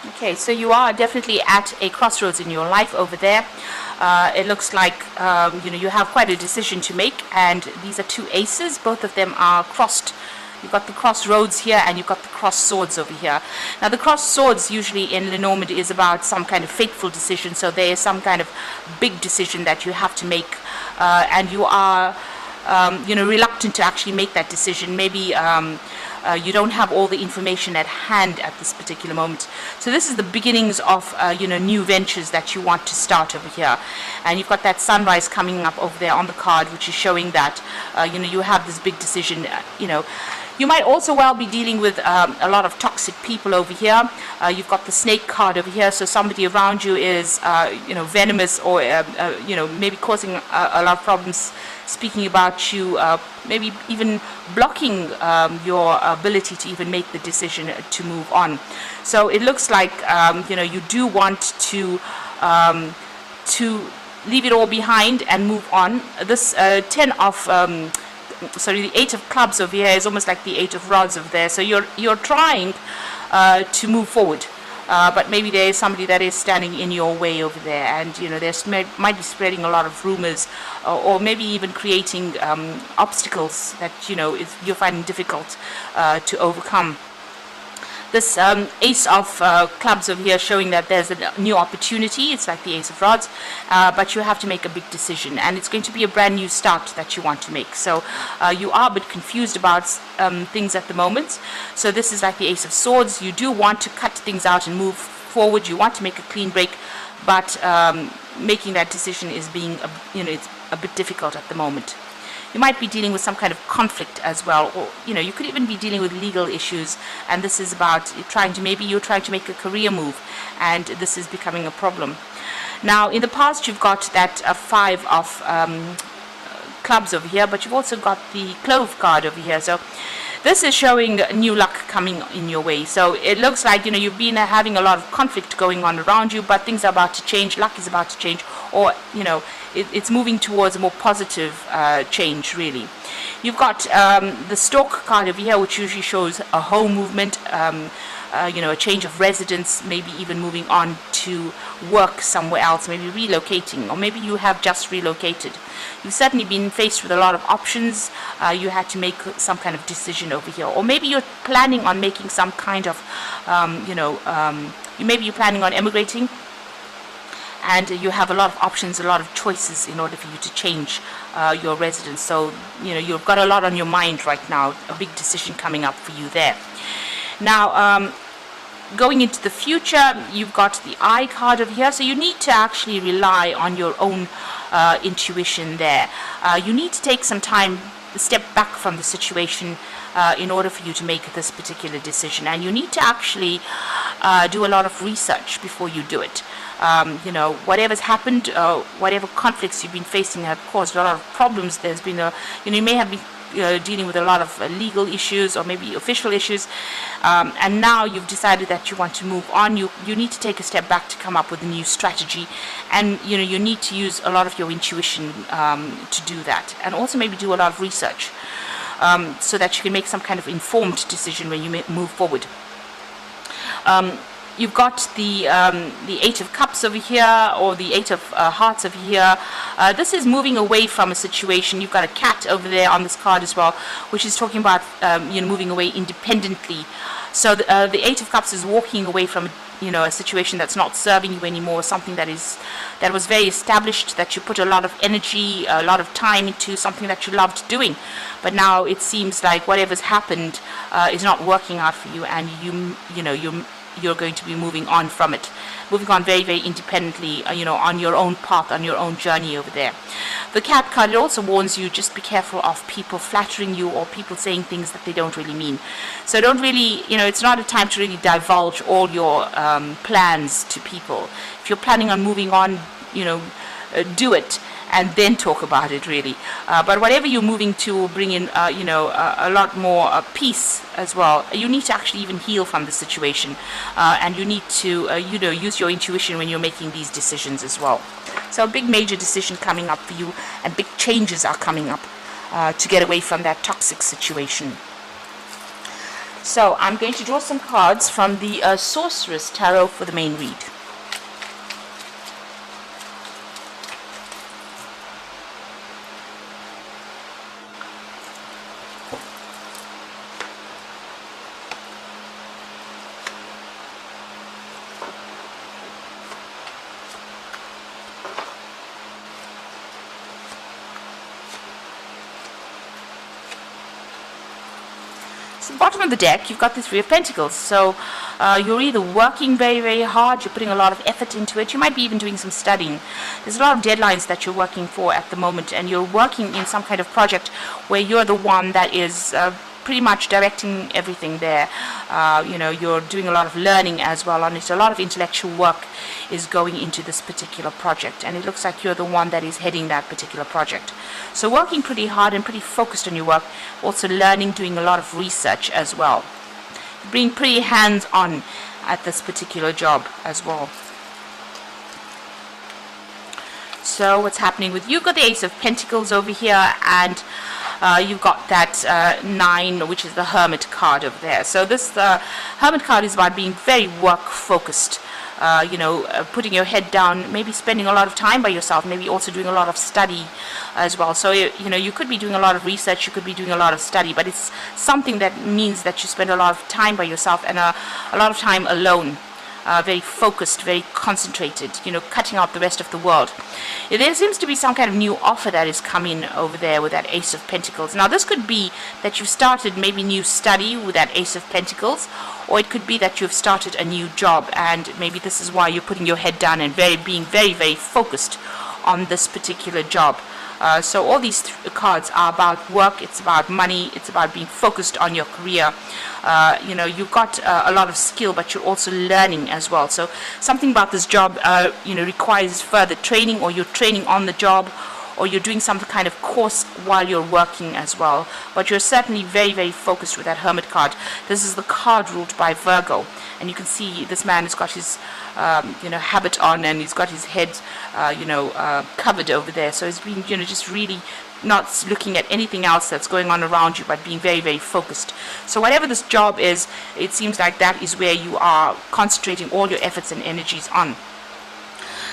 Okay, so you are definitely at a crossroads in your life over there. It looks like you have quite a decision to make, and these are two aces. Both of them are crossed. You've got the crossroads here, and you've got the cross swords over here. Now, the cross swords usually in Lenormand is about some kind of fateful decision. So there is some kind of big decision that you have to make, and you are reluctant to actually make that decision. Maybe you don't have all the information at hand at this particular moment. So this is the beginnings of new ventures that you want to start over here. And you've got that sunrise coming up over there on the card, which is showing that you have this big decision. You might also well be dealing with a lot of toxic people over here. You've got the snake card over here, so somebody around you is venomous, or maybe causing a lot of problems, speaking about you, maybe even blocking your ability to even make the decision to move on. So it looks like you do want to leave it all behind and move on. This the 8 of clubs over here is almost like the 8 of rods over there. So you're trying to move forward, but maybe there is somebody that is standing in your way over there, and there's might be spreading a lot of rumors, or maybe even creating obstacles that you're finding difficult to overcome. This ace of clubs over here showing that there's a new opportunity. It's like the ace of rods, but you have to make a big decision, and it's going to be a brand new start that you want to make. So you are a bit confused about things at the moment. So this is like the ace of swords. You do want to cut things out and move forward. You want to make a clean break, but making that decision is being it's a bit difficult at the moment. You might be dealing with some kind of conflict as well, or you could even be dealing with legal issues, and this is about you're trying to make a career move, and this is becoming a problem. Now, in the past, you've got that 5 of clubs over here, but you've also got the clove card over here. So this is showing new luck coming in your way. So it looks like you've been having a lot of conflict going on around you, but things are about to change. Luck is about to change, or it's moving towards a more positive change, really. You've got the stork card over here, which usually shows a home movement, a change of residence, maybe even moving on to work somewhere else, maybe relocating, or maybe you have just relocated. You've certainly been faced with a lot of options. You had to make some kind of decision over here, or maybe you're planning on making some kind of, maybe you're planning on emigrating, and you have a lot of options, a lot of choices in order for you to change your residence. So you've got a lot on your mind right now, a big decision coming up for you there. Now, going into the future, you've got the eye card over here, so you need to actually rely on your own intuition there. You need to take some time, step back from the situation in order for you to make this particular decision, and you need to actually do a lot of research before you do it. Whatever's happened, whatever conflicts you've been facing have caused a lot of problems. There's been you may have been dealing with a lot of legal issues, or maybe official issues, and now you've decided that you want to move on. You need to take a step back to come up with a new strategy, and you need to use a lot of your intuition to do that, and also maybe do a lot of research so that you can make some kind of informed decision when you move forward. You've got the 8 of cups over here, or the 8 of hearts over here. This is moving away from a situation. You've got a cat over there on this card as well, which is talking about moving away independently. So the 8 of cups is walking away from a situation that's not serving you anymore, something that was very established, that you put a lot of energy, a lot of time into, something that you loved doing, but now it seems like whatever's happened is not working out for you, and you're going to be moving on from it, moving on very, very independently, on your own path, on your own journey over there. The cat card, it also warns you, just be careful of people flattering you, or people saying things that they don't really mean. So don't really, it's not a time to really divulge all your plans to people. If you're planning on moving on, do it, and then talk about it, really. But whatever you're moving to will bring in, a lot more peace as well. You need to actually even heal from the situation, and you need to, use your intuition when you're making these decisions as well. So a big major decision coming up for you, and big changes are coming up to get away from that toxic situation. So I'm going to draw some cards from the Sorceress Tarot for the main read. So bottom of the deck, you've got the Three of Pentacles. So you're either working very, very hard, you're putting a lot of effort into it, you might be even doing some studying. There's a lot of deadlines that you're working for at the moment, and you're working in some kind of project where you're the one that is pretty much directing everything there. You're doing a lot of learning as well on it. A lot of intellectual work is going into this particular project, and it looks like you're the one that is heading that particular project. So working pretty hard and pretty focused on your work, also learning, doing a lot of research as well. Being pretty hands-on at this particular job as well. So what's happening with you? You've got the Ace of Pentacles over here, and you've got that 9, which is the Hermit card over there. So this Hermit card is about being very work-focused. Putting your head down, maybe spending a lot of time by yourself, maybe also doing a lot of study as well. So, you could be doing a lot of research, you could be doing a lot of study, but it's something that means that you spend a lot of time by yourself and a lot of time alone. Very focused, very concentrated, cutting out the rest of the world. There seems to be some kind of new offer that is coming over there with that Ace of Pentacles. Now, this could be that you've started maybe new study with that Ace of Pentacles, or it could be that you've started a new job, and maybe this is why you're putting your head down and being very, very focused on this particular job. So all these cards are about work, it's about money, it's about being focused on your career. You've got a lot of skill, but you're also learning as well. So something about this job, requires further training, or you're training on the job, or you're doing some kind of course while you're working as well. But you're certainly very, very focused with that Hermit card. This is the card ruled by Virgo. And you can see this man has got his, habit on, and he's got his head, covered over there. So he's been, just really not looking at anything else that's going on around you, but being very, very focused. So whatever this job is, it seems like that is where you are concentrating all your efforts and energies on.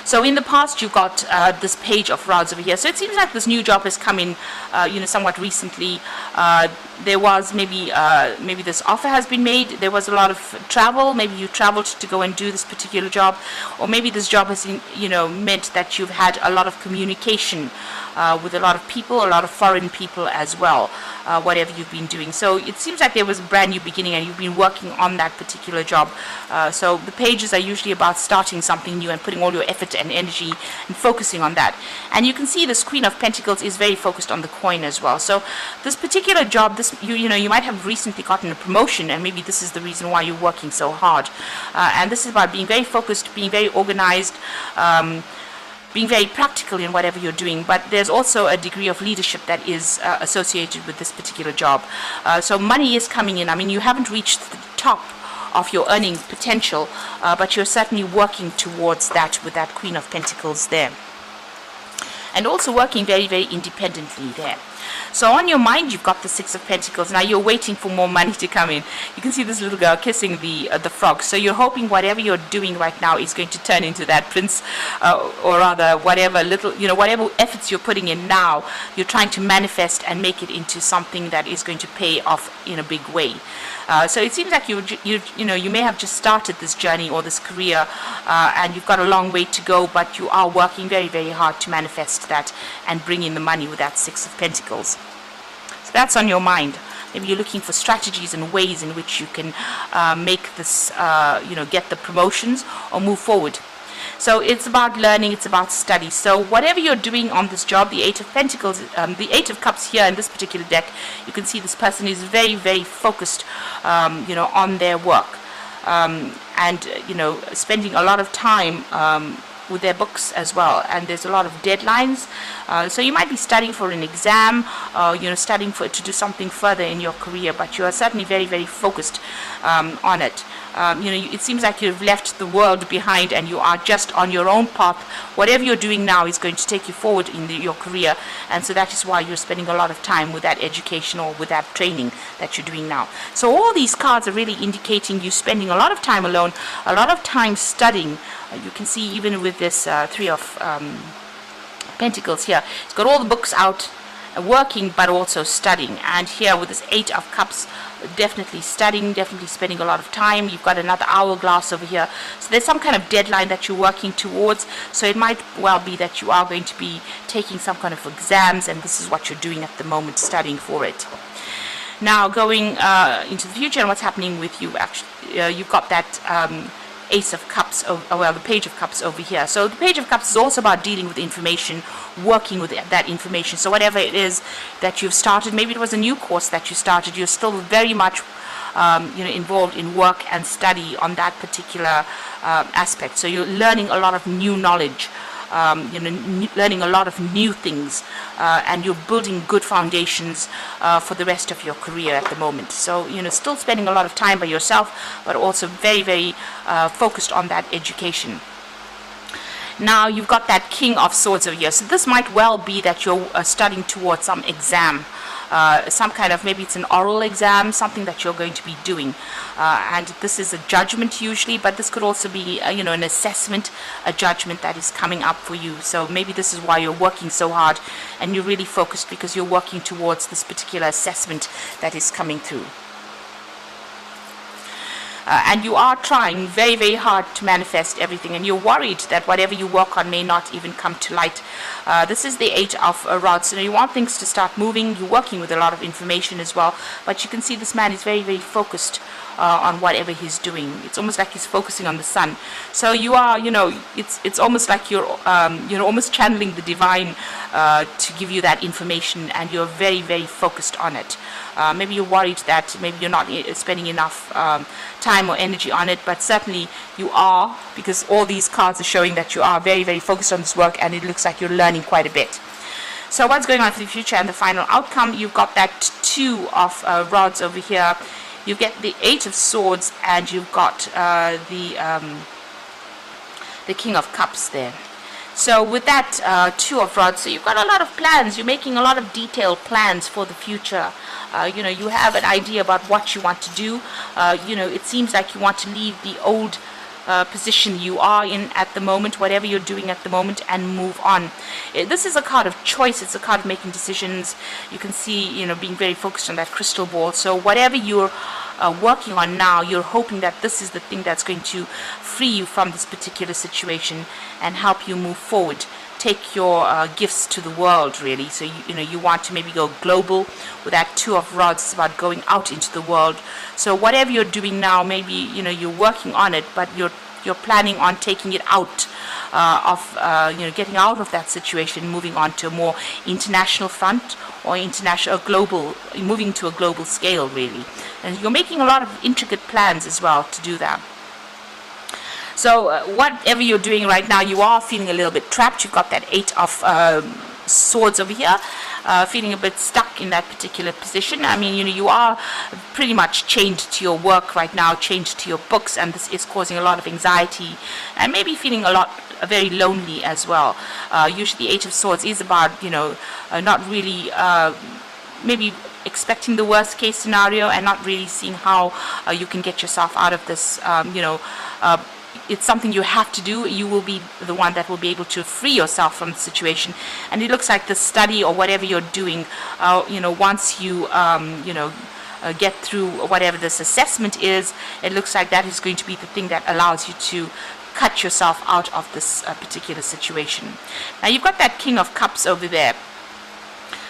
So in the past, you've got this Page of Rods over here. So it seems like this new job has come in, somewhat recently. There was maybe this offer has been made. There was a lot of travel. Maybe you traveled to go and do this particular job, or maybe this job has, meant that you've had a lot of communication with a lot of people, a lot of foreign people as well. Whatever you've been doing. So it seems like there was a brand new beginning, and you've been working on that particular job. So the pages are usually about starting something new and putting all your effort and energy and focusing on that. And you can see this Queen of Pentacles is very focused on the coin as well. So this particular job, you might have recently gotten a promotion, and maybe this is the reason why you're working so hard. And this is about being very focused, being very organized, being very practical in whatever you're doing, but there's also a degree of leadership that is associated with this particular job. So money is coming in. I mean, you haven't reached the top of your earning potential, but you're certainly working towards that with that Queen of Pentacles there. And also working very, very independently there. So on your mind, you've got the Six of Pentacles. Now you're waiting for more money to come in. You can see this little girl kissing the frog. So you're hoping whatever you're doing right now is going to turn into that prince, or rather whatever whatever efforts you're putting in now, you're trying to manifest and make it into something that is going to pay off in a big way. So it seems like you may have just started this journey or this career, and you've got a long way to go, but you are working very, very hard to manifest that and bring in the money with that Six of Pentacles. So that's on your mind. Maybe you're looking for strategies and ways in which you can make this, get the promotions or move forward. So it's about learning, it's about study. So whatever you're doing on this job, the Eight of Pentacles, the Eight of Cups here in this particular deck, you can see this person is very, very focused, on their work, and spending a lot of time with their books as well. And there's a lot of deadlines. So you might be studying for an exam, studying to do something further in your career, but you are certainly very, very focused on it. it seems like you've left the world behind and you are just on your own path. Whatever you're doing now is going to take you forward in your career, and so that is why you're spending a lot of time with that education or with that training that you're doing now. So all these cards are really indicating you spending a lot of time alone, a lot of time studying. You can see even with this Three of Pentacles here, it's got all the books out, working but also studying. And here with this Eight of Cups, definitely studying, definitely spending a lot of time. You've got another hourglass over here, so there's some kind of deadline that you're working towards. So it might well be that you are going to be taking some kind of exams, and this is what you're doing at the moment, studying for it. Now going into the future and what's happening with you, actually you've got that Ace of Cups, the Page of Cups over here. So the Page of Cups is also about dealing with information, working with that information. So whatever it is that you've started, maybe it was a new course that you started, you're still very much involved in work and study on that particular aspect. So you're learning a lot of new knowledge, learning a lot of new things, and you're building good foundations for the rest of your career at the moment. So still spending a lot of time by yourself, but also very, very focused on that education. Now you've got that King of Swords over here. So this might well be that you're studying towards some exam, some kind of, maybe it's an oral exam, something that you're going to be doing, and this is a judgment usually, but this could also be an assessment, a judgment that is coming up for you. So maybe this is why you're working so hard and you're really focused, because you're working towards this particular assessment that is coming through. And you are trying very, very hard to manifest everything, and you're worried that whatever you work on may not even come to light. This is the Eight of Rods. So you want things to start moving. You're working with a lot of information as well, but you can see this man is very, very focused on whatever he's doing. It's almost like he's focusing on the sun. So you are, it's almost like you're almost channeling the divine to give you that information, and you're very, very focused on it. Maybe you're worried that maybe you're not spending enough time or energy on it, but certainly you are, because all these cards are showing that you are very, very focused on this work, and it looks like you're learning quite a bit. So what's going on for the future and the final outcome? You've got that Two of Rods over here. You get the Eight of Swords, and you've got the King of Cups there. So with that Two of Rods, so you've got a lot of plans. You're making a lot of detailed plans for the future. You have an idea about what you want to do. It seems like you want to leave the old position you are in at the moment, whatever you're doing at the moment, and move on. This is a card of choice. It's a card of making decisions. You can see, being very focused on that crystal ball. So whatever you're working on now, you're hoping that this is the thing that's going to free you from this particular situation and help you move forward. Take your gifts to the world, really. So you want to maybe go global with that Two of Rods. It's about going out into the world. So whatever you're doing now, maybe you're working on it, but you're planning on taking it out getting out of that situation, moving on to a more international front, or global, moving to a global scale, really. And you're making a lot of intricate plans as well to do that. So whatever you're doing right now, you are feeling a little bit trapped. You've got that Eight of Swords over here, feeling a bit stuck in that particular position. I mean, you are pretty much chained to your work right now, chained to your books, and this is causing a lot of anxiety and maybe feeling very lonely as well. Usually the Eight of Swords is about, not really maybe expecting the worst case scenario and not really seeing how you can get yourself out of this, it's something you have to do. You will be the one that will be able to free yourself from the situation. And it looks like the study or whatever you're doing, once you, get through whatever this assessment is, it looks like that is going to be the thing that allows you to cut yourself out of this particular situation. Now you've got that King of Cups over there.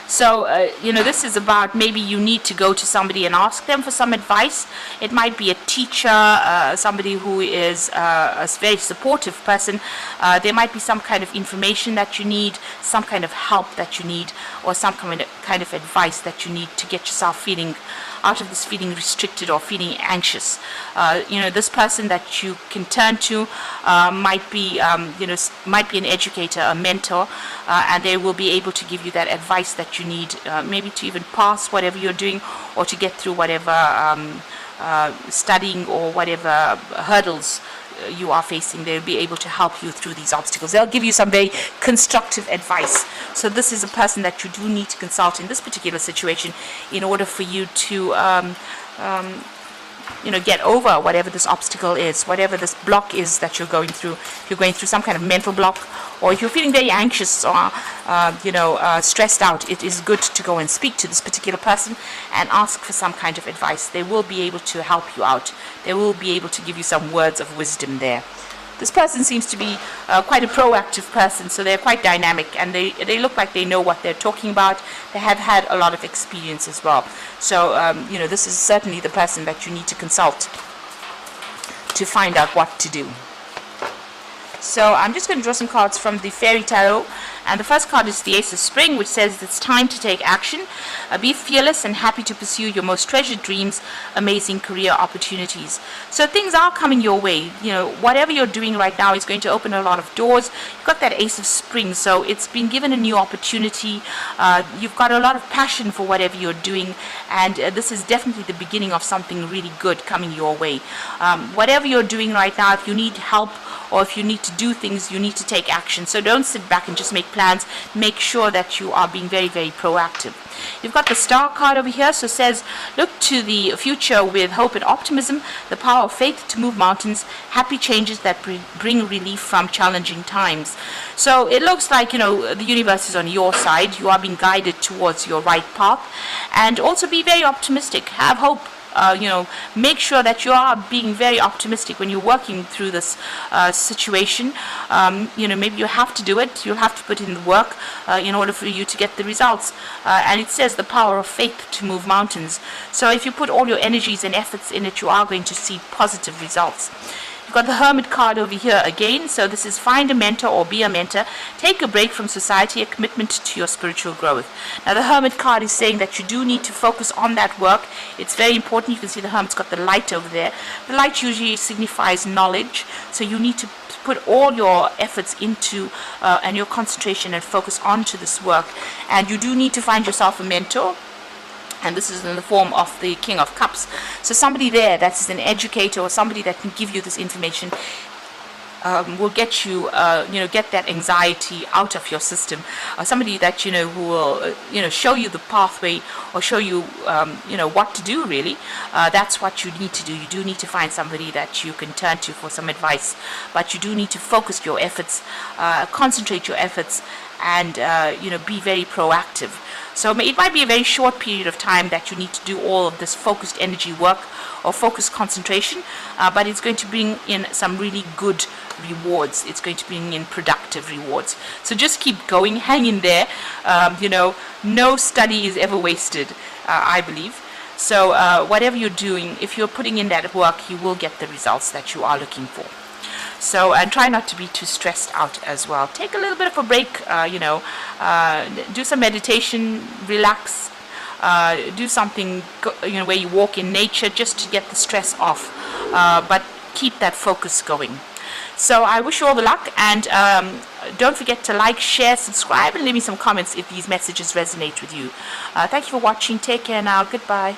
So, this is about maybe you need to go to somebody and ask them for some advice. It might be a teacher, somebody who is a very supportive person. There might be some kind of information that you need, some kind of help that you need, or some kind of advice that you need to get yourself feeling out of this feeling restricted or feeling anxious. This person that you can turn to might be an educator, a mentor, and they will be able to give you that advice that you need, maybe to even pass whatever you're doing, or to get through whatever studying or whatever hurdles you are facing. They'll be able to help you through these obstacles. They'll give you some very constructive advice. So this is a person that you do need to consult in this particular situation in order for you to get over whatever this obstacle is, whatever this block is that you're going through. If you're going through some kind of mental block, or if you're feeling very anxious or stressed out, it is good to go and speak to this particular person and ask for some kind of advice. They will be able to help you out. They will be able to give you some words of wisdom there. This person seems to be quite a proactive person, so they're quite dynamic, and they look like they know what they're talking about. They have had a lot of experience as well. So, this is certainly the person that you need to consult to find out what to do. So I'm just going to draw some cards from the Fairy Tarot, and the first card is the Ace of Spring, which says it's time to take action. Be fearless and happy to pursue your most treasured dreams, amazing career opportunities. So things are coming your way. Whatever you're doing right now is going to open a lot of doors. You've got that Ace of Spring, so it's been given a new opportunity. You've got a lot of passion for whatever you're doing, and this is definitely the beginning of something really good coming your way. Whatever you're doing right now, if you need help, or if you need to do things, you need to take action. So don't sit back and just make plans. Make sure that you are being very, very proactive. You've got the Star card over here, so it says, look to the future with hope and optimism, the power of faith to move mountains, happy changes that bring relief from challenging times. So it looks like, the universe is on your side. You are being guided towards your right path. And also be very optimistic. Have hope. Make sure that you are being very optimistic when you're working through this situation. Maybe you have to do it. You'll have to put in the work in order for you to get the results. And it says the power of faith to move mountains. So if you put all your energies and efforts in it, you are going to see positive results. You've got the Hermit card over here again. So this is find a mentor or be a mentor. Take a break from society, a commitment to your spiritual growth. Now the Hermit card is saying that you do need to focus on that work. It's very important. You can see the Hermit's got the light over there. The light usually signifies knowledge. So you need to put all your efforts into and your concentration and focus onto this work. And you do need to find yourself a mentor. And this is in the form of the King of Cups. So somebody there that is an educator or somebody that can give you this information will get you, get that anxiety out of your system. Somebody that, who will, show you the pathway or show you, what to do really. That's what you need to do. You do need to find somebody that you can turn to for some advice. But you do need to focus your efforts, concentrate your efforts, and, be very proactive. So it might be a very short period of time that you need to do all of this focused energy work or focused concentration, but it's going to bring in some really good rewards. It's going to bring in productive rewards. So just keep going, hang in there. No study is ever wasted, I believe. So whatever you're doing, if you're putting in that work, you will get the results that you are looking for. So, and try not to be too stressed out as well. Take a little bit of a break, do some meditation, relax, do something, where you walk in nature just to get the stress off, but keep that focus going. So I wish you all the luck, and don't forget to like, share, subscribe, and leave me some comments if these messages resonate with you. Thank you for watching. Take care now. Goodbye.